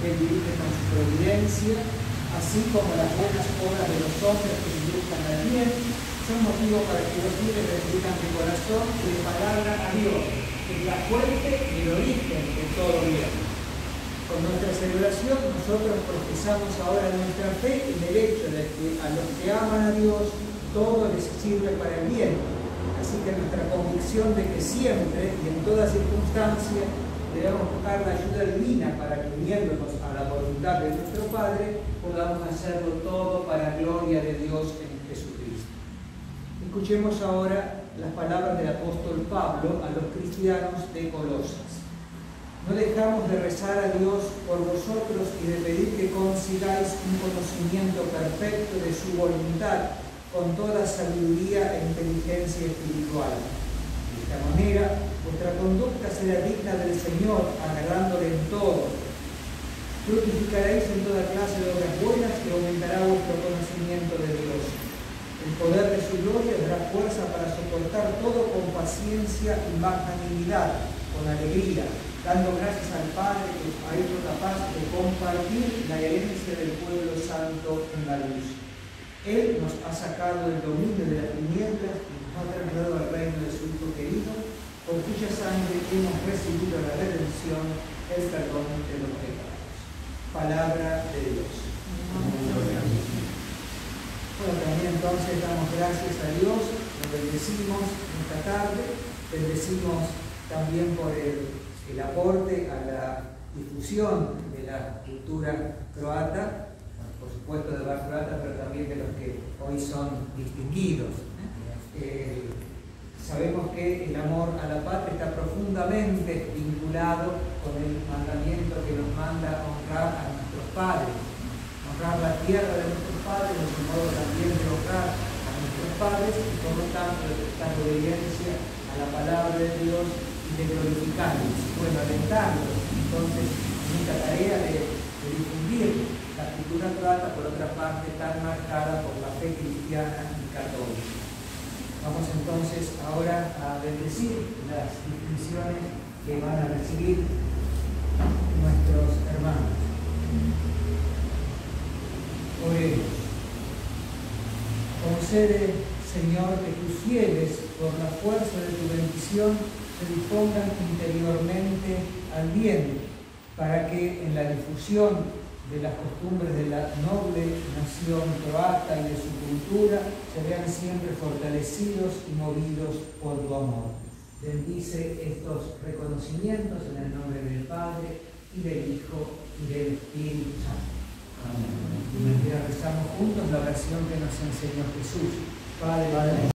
que Él dirige con su providencia, así como las buenas obras de los hombres que induzcan al bien, son motivo para que los fieles bendigan de corazón y de palabra a Dios, que es la fuente y el origen de todo bien. Con nuestra celebración nosotros profesamos ahora nuestra fe en el hecho de que a los que aman a Dios todo les sirve para el bien. Así que nuestra convicción de que siempre y en toda circunstancia debemos buscar la ayuda divina para que, uniéndonos a la voluntad de nuestro Padre, podamos hacerlo todo para la gloria de Dios en Jesucristo. Escuchemos ahora las palabras del apóstol Pablo a los cristianos de Colosas. No dejamos de rezar a Dios por vosotros y de pedir que consigáis un conocimiento perfecto de su voluntad, con toda sabiduría e inteligencia espiritual. De esta manera, vuestra conducta será digna del Señor, agradándole en todo. Fructificaréis en toda clase de obras buenas y aumentará vuestro conocimiento de Dios. El poder de su gloria os dará fuerza para soportar todo con paciencia y magnanimidad, con alegría, dando gracias al Padre que os ha hecho capaz de compartir la herencia del pueblo santo en la luz. Él nos ha sacado del dominio de las tinieblas y nos ha trasladado al reino de su Hijo querido, por cuya sangre hemos recibido la redención, el perdón de los pecados. Palabra de Dios. Bueno, también entonces damos gracias a Dios, lo bendecimos esta tarde, bendecimos también por el aporte a la difusión de la cultura croata, por supuesto de los croatas, pero también de los que hoy son distinguidos. Sabemos que el amor a la patria está profundamente vinculado con el mandamiento que nos manda honrar a nuestros padres, honrar la tierra de nuestros padres, de modo también de honrar a nuestros padres y por lo tanto de prestar obediencia a la palabra de Dios y de glorificarlos, bueno, alentarlos entonces en esta tarea de difundir la cultura croata, por otra parte, tan marcada por la fe cristiana y católica. Vamos entonces ahora a bendecir las distinciones que van a recibir nuestros hermanos. Oremos. Concede, Señor, que tus fieles, por la fuerza de tu bendición, se dispongan interiormente al bien, para que en la difusión de las costumbres de la noble nación croata y de su cultura se vean siempre fortalecidos y movidos por tu amor. Bendice estos reconocimientos en el nombre del Padre, y del Hijo, y del Espíritu Santo. Amén. Y mientras rezamos juntos la oración que nos enseñó Jesús. Padre